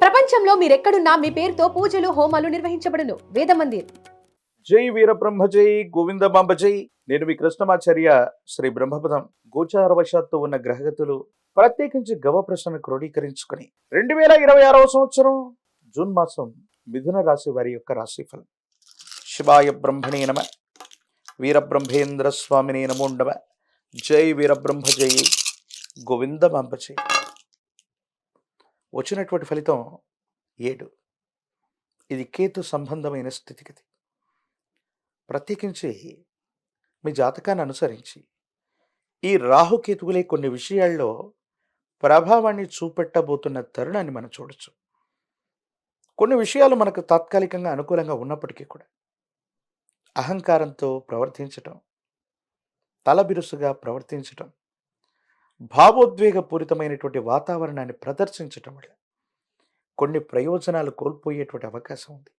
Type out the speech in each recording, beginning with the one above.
ప్రపంచంలో మీరెక్కడున్నా మీ పేరుతో పూజలు హోమాలు నిర్వహించబడును. వేద మందిర్. జై వీరబ్రహ్మ జై గోవిందమాంబ జై. నేను మీ కృష్ణమాచార్య. శ్రీ బ్రహ్మపదం గోచారవశాత్తు ఉన్న గ్రహగతులు ప్రత్యేకించి గవ ప్రశ్నను క్రోడీకరించుకుని 2026వ సంవత్సరం జూన్ మాసం మిథున రాశి వారి యొక్క రాశిఫలం. శివాయ బ్రహ్మణే నమ. వీరబ్రహ్మేంద్ర స్వామినే నమోండమ. జై వీరబ్రహ్మ జై గోవిందమాంబ జై. వచ్చినటువంటి ఫలితం 7. ఇది కేతు సంబంధమైన స్థితిగతి. ప్రత్యేకించి మీ జాతకాన్ని అనుసరించి ఈ రాహుకేతువులే కొన్ని విషయాల్లో ప్రభావాన్ని చూపెట్టబోతున్న తరుణాన్ని మనం చూడొచ్చు. కొన్ని విషయాలు మనకు తాత్కాలికంగా అనుకూలంగా ఉన్నప్పటికీ కూడా అహంకారంతో ప్రవర్తించటం, తలబిరుసుగా ప్రవర్తించటం, భావోద్వేగపూరితమైనటువంటి వాతావరణాన్ని ప్రదర్శించటం వల్ల కొన్ని ప్రయోజనాలు కోల్పోయేటువంటి అవకాశం ఉంది.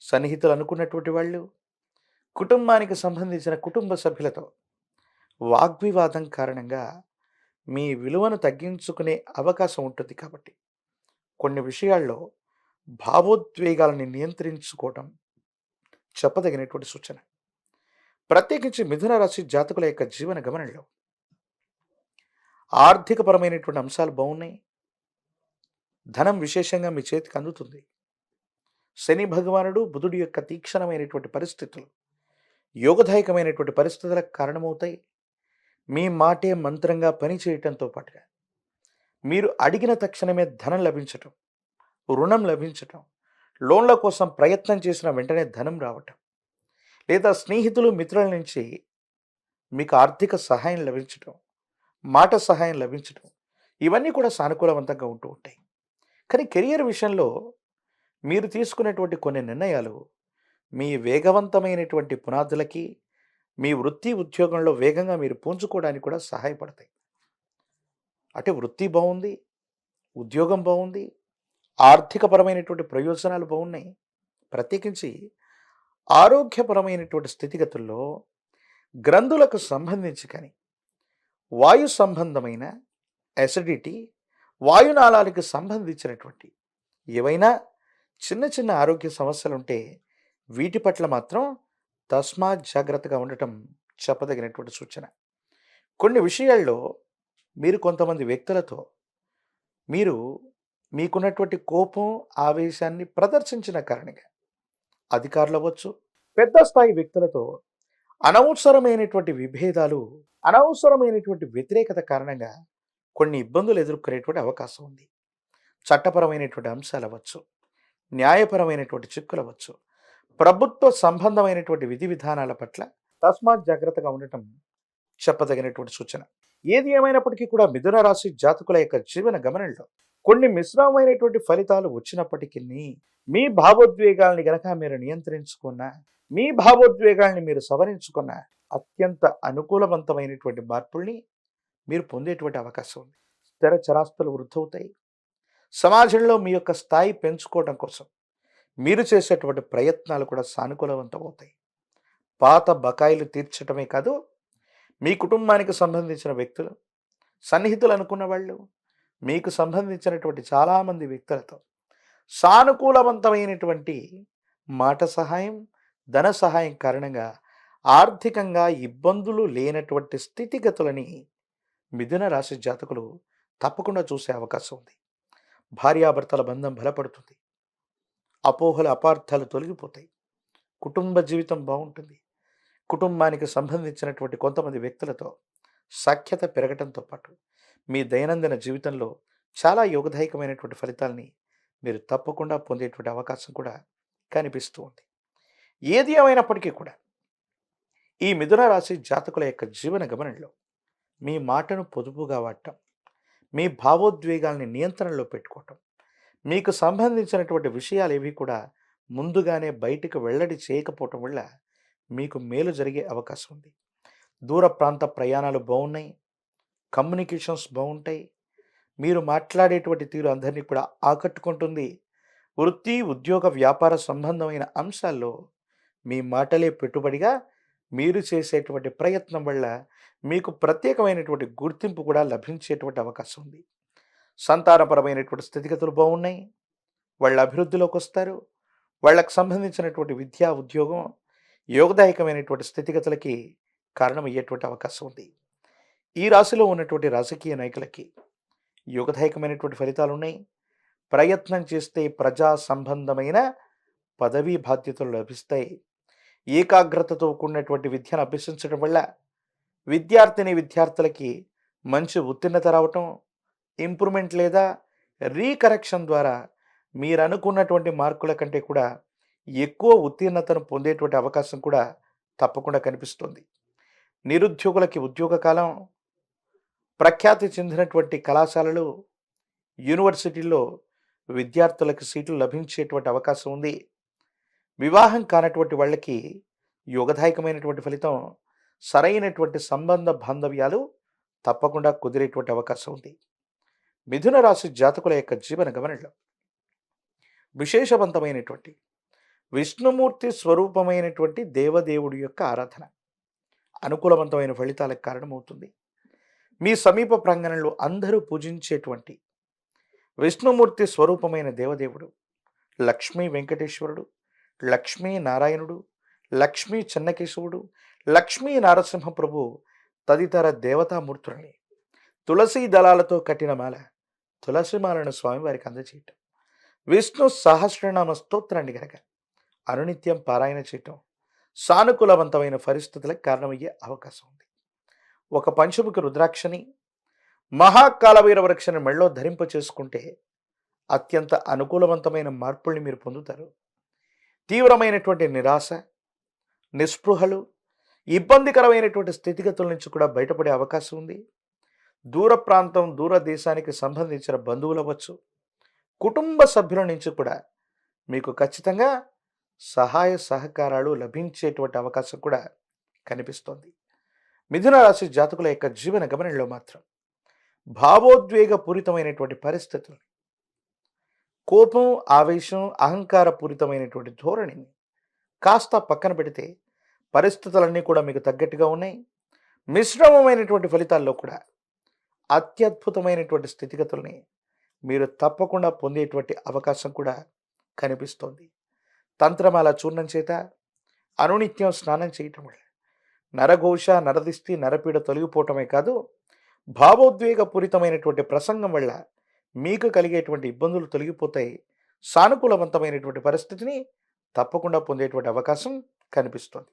సన్నిహితులు అనుకున్నటువంటి వాళ్ళు కుటుంబానికి సంబంధించిన కుటుంబ సభ్యులతో వాగ్వివాదం కారణంగా మీ విలువను తగ్గించుకునే అవకాశం ఉంటుంది. కాబట్టి కొన్ని విషయాల్లో భావోద్వేగాలని నియంత్రించుకోవటం చెప్పదగినటువంటి సూచన. ప్రత్యేకించి మిథున రాశి జాతకుల యొక్క జీవన గమనంలో ఆర్థికపరమైనటువంటి అంశాలు బాగున్నాయి. ధనం విశేషంగా మీ చేతికి అందుతుంది. శని భగవానుడు బుధుడి యొక్క తీక్షణమైనటువంటి పరిస్థితులు యోగదాయకమైనటువంటి పరిస్థితులకు కారణమవుతాయి. మీ మాటే మంత్రంగా పనిచేయటంతో పాటుగా మీరు అడిగిన తక్షణమే ధనం లభించటం, రుణం లభించటం, లోన్ల కోసం ప్రయత్నం చేసిన వెంటనే ధనం రావటం, లేదా స్నేహితులు మిత్రుల నుంచి మీకు ఆర్థిక సహాయం లభించటం, మాట సహాయం లభించటం, ఇవన్నీ కూడా సానుకూలవంతంగా ఉంటూ ఉంటాయి. కానీ కెరియర్ విషయంలో మీరు తీసుకునేటువంటి కొన్ని నిర్ణయాలు మీ వేగవంతమైనటువంటి పునాదులకి, మీ వృత్తి ఉద్యోగంలో వేగంగా మీరు పుంజుకోవడానికి కూడా సహాయపడతాయి. అంటే వృత్తి బాగుంది, ఉద్యోగం బాగుంది, ఆర్థికపరమైనటువంటి ప్రయోజనాలు బాగున్నాయి. ప్రత్యేకించి ఆరోగ్యపరమైనటువంటి స్థితిగతుల్లో గ్రంథులకు సంబంధించి కానీ వాయు సంబంధమైన ఎసిడిటీ, వాయునాళాలకు సంబంధించినటువంటి ఏవైనా చిన్న చిన్న ఆరోగ్య సమస్యలు ఉంటే వీటి పట్ల మాత్రం తస్మాత్ జాగ్రత్తగా ఉండటం చెప్పదగినటువంటి సూచన. కొన్ని విషయాల్లో మీరు కొంతమంది వ్యక్తులతో మీకున్నటువంటి కోపం, ఆవేశాన్ని ప్రదర్శించిన కారణంగా అధికారులు అవ్వచ్చు, పెద్ద స్థాయి వ్యక్తులతో అనవసరమైనటువంటి విభేదాలు, అనవసరమైనటువంటి వ్యతిరేకత కారణంగా కొన్ని ఇబ్బందులు ఎదుర్కొనేటువంటి అవకాశం ఉంది. చట్టపరమైనటువంటి అంశాలు అవ్వచ్చు, న్యాయపరమైనటువంటి చిక్కులు అవ్వచ్చు, ప్రభుత్వ సంబంధమైనటువంటి విధి విధానాల పట్ల తస్మాత్ జాగ్రత్తగా ఉండటం చెప్పదగినటువంటి సూచన. ఏది ఏమైనప్పటికీ కూడా మిథున రాశి జాతకుల యొక్క జీవన గమనంలో కొన్ని మిశ్రమమైనటువంటి ఫలితాలు వచ్చినప్పటికీ మీ భావోద్వేగాల్ని గనక మీరు నియంత్రించుకున్న, మీ భావోద్వేగాల్ని మీరు సవరించుకున్న అత్యంత అనుకూలవంతమైనటువంటి మార్పుల్ని మీరు పొందేటువంటి అవకాశం ఉంది. స్థిర చరాస్తులు వృద్ధవుతాయి. సమాజంలో మీ యొక్క స్థాయి పెంచుకోవడం కోసం మీరు చేసేటువంటి ప్రయత్నాలు కూడా సానుకూలవంతం అవుతాయి. పాత బకాయిలు తీర్చడమే కాదు, మీ కుటుంబానికి సంబంధించిన వ్యక్తులు, సన్నిహితులు అనుకున్న వాళ్ళు, మీకు సంబంధించినటువంటి చాలామంది వ్యక్తులతో సానుకూలవంతమైనటువంటి మాట సహాయం, ధన సహాయం కారణంగా ఆర్థికంగా ఇబ్బందులు లేనటువంటి స్థితిగతులని మిథున రాశి జాతకులు తప్పకుండా చూసే అవకాశం ఉంది. భార్యాభర్తల బంధం బలపడుతుంది. అపోహలు, అపార్థాలు తొలగిపోతాయి. కుటుంబ జీవితం బాగుంటుంది. కుటుంబానికి సంబంధించినటువంటి కొంతమంది వ్యక్తులతో సఖ్యత పెరగటంతో పాటు మీ దైనందిన జీవితంలో చాలా యోగదాయకమైనటువంటి ఫలితాలని మీరు తప్పకుండా పొందేటువంటి అవకాశం కూడా కనిపిస్తూ ఉంది. ఏది ఏమైనప్పటికీ కూడా ఈ మిథున రాశి జాతకుల యొక్క జీవన గమనంలో మీ మాటను పొదుపుగా వాడటం, మీ భావోద్వేగాల్ని నియంత్రణలో పెట్టుకోవటం, మీకు సంబంధించినటువంటి విషయాలు ఏవి కూడా ముందుగానే బయటకు వెల్లడి చేయకపోవటం వల్ల మీకు మేలు జరిగే అవకాశం ఉంది. దూర ప్రాంత ప్రయాణాలు బాగున్నాయి. కమ్యూనికేషన్స్ బాగుంటాయి. మీరు మాట్లాడేటువంటి తీరు అందరినీ కూడా ఆకట్టుకుంటుంది. వృత్తి, ఉద్యోగ, వ్యాపార సంబంధమైన అంశాల్లో మీ మాటలే పెట్టుబడిగా మీరు చేసేటువంటి ప్రయత్నం వల్ల మీకు ప్రత్యేకమైనటువంటి గుర్తింపు కూడా లభించేటువంటి అవకాశం ఉంది. సంతానపరమైనటువంటి స్థితిగతులు బాగున్నాయి. వాళ్ళ అభివృద్ధిలోకి వస్తారు. వాళ్ళకి సంబంధించినటువంటి విద్యా, ఉద్యోగం యోగదాయకమైనటువంటి స్థితిగతులకి కారణమయ్యేటువంటి అవకాశం ఉంది. ఈ రాశిలో ఉన్నటువంటి రాజకీయ నాయకులకి యోగదాయకమైనటువంటి ఫలితాలున్నాయి. ప్రయత్నం చేస్తే ప్రజా సంబంధమైన పదవీ బాధ్యతలు లభిస్తాయి. ఏకాగ్రతతో కూడినటువంటి విద్యను అభ్యసించడం వల్ల విద్యార్థులకి మంచి ఉత్తీర్ణత రావటం, ఇంప్రూవ్‌మెంట్ లేదా రీకరెక్షన్ ద్వారా మీరనుకున్నటువంటి మార్కుల కంటే కూడా ఎక్కువ ఉత్తీర్ణతను పొందేటువంటి అవకాశం కూడా తప్పకుండా కనిపిస్తుంది. నిరుద్యోగులకి ఉద్యోగ కాలం, ప్రఖ్యాతి చెందినటువంటి కళాశాలలు, యూనివర్సిటీల్లో విద్యార్థులకు సీట్లు లభించేటువంటి అవకాశం ఉంది. వివాహం కానటువంటి వాళ్ళకి యోగదాయకమైనటువంటి ఫలితం, సరైనటువంటి సంబంధ బాంధవ్యాలు తప్పకుండా కుదిరేటువంటి అవకాశం ఉంది. మిథున రాశి జాతకుల యొక్క జీవన గమనంలో విశేషవంతమైనటువంటి విష్ణుమూర్తి స్వరూపమైనటువంటి దేవదేవుడి యొక్క ఆరాధన అనుకూలవంతమైన ఫలితాలకు కారణమవుతుంది. మీ సమీప ప్రాంగణంలో అందరూ పూజించేటువంటి విష్ణుమూర్తి స్వరూపమైన దేవదేవుడు లక్ష్మీ వెంకటేశ్వరుడు, లక్ష్మీ నారాయణుడు, లక్ష్మీ చెన్నకేశవుడు, లక్ష్మీ నారసింహ ప్రభు తదితర దేవతామూర్తులని తులసీ దళాలతో కట్టిన మాల, తులసిమాలను స్వామివారికి అందజేయటం, విష్ణు సహస్రనామ స్తోత్రాన్ని గనక అనునిత్యం పారాయణ చేయటం సానుకూలవంతమైన పరిస్థితులకు కారణమయ్యే అవకాశం ఉంది. ఒక పంచముఖి రుద్రాక్షని, మహాకాలభైరవ వృక్షాన్ని మెళ్ళో ధరింప చేసుకుంటే అత్యంత అనుకూలవంతమైన మార్పుల్ని మీరు పొందుతారు. తీవ్రమైనటువంటి నిరాశ, నిస్పృహలు, ఇబ్బందికరమైనటువంటి స్థితిగతుల నుంచి కూడా బయటపడే అవకాశం ఉంది. దూర ప్రాంతం, దూర దేశానికి సంబంధించిన బంధువులు అవ్వచ్చు, కుటుంబ సభ్యుల నుంచి కూడా మీకు ఖచ్చితంగా సహాయ సహకారాలు లభించేటువంటి అవకాశం కూడా కనిపిస్తోంది. మిథున రాశి జాతకుల యొక్క జీవన గమనంలో మాత్రం భావోద్వేగపూరితమైనటువంటి పరిస్థితులు, కోపం, ఆవేశం, అహంకారపూరితమైనటువంటి ధోరణిని కాస్త పక్కన పెడితే పరిస్థితులన్నీ కూడా మీకు తగ్గట్టుగా ఉన్నాయి. మిశ్రమమైనటువంటి ఫలితాల్లో కూడా అత్యద్భుతమైనటువంటి స్థితిగతుల్ని మీరు తప్పకుండా పొందేటువంటి అవకాశం కూడా కనిపిస్తోంది. తంత్రమాల చూర్ణం చేత అనునిత్యం స్నానం చేయటం వల్ల నరఘోష, నరదిష్టి, నరపీడ తొలగిపోవటమే కాదు, భావోద్వేగపూరితమైనటువంటి ప్రసంగం వల్ల మీకు కలిగేటువంటి ఇబ్బందులు తొలగిపోతాయి. సానుకూలవంతమైనటువంటి పరిస్థితిని తప్పకుండా పొందేటువంటి అవకాశం కనిపిస్తుంది.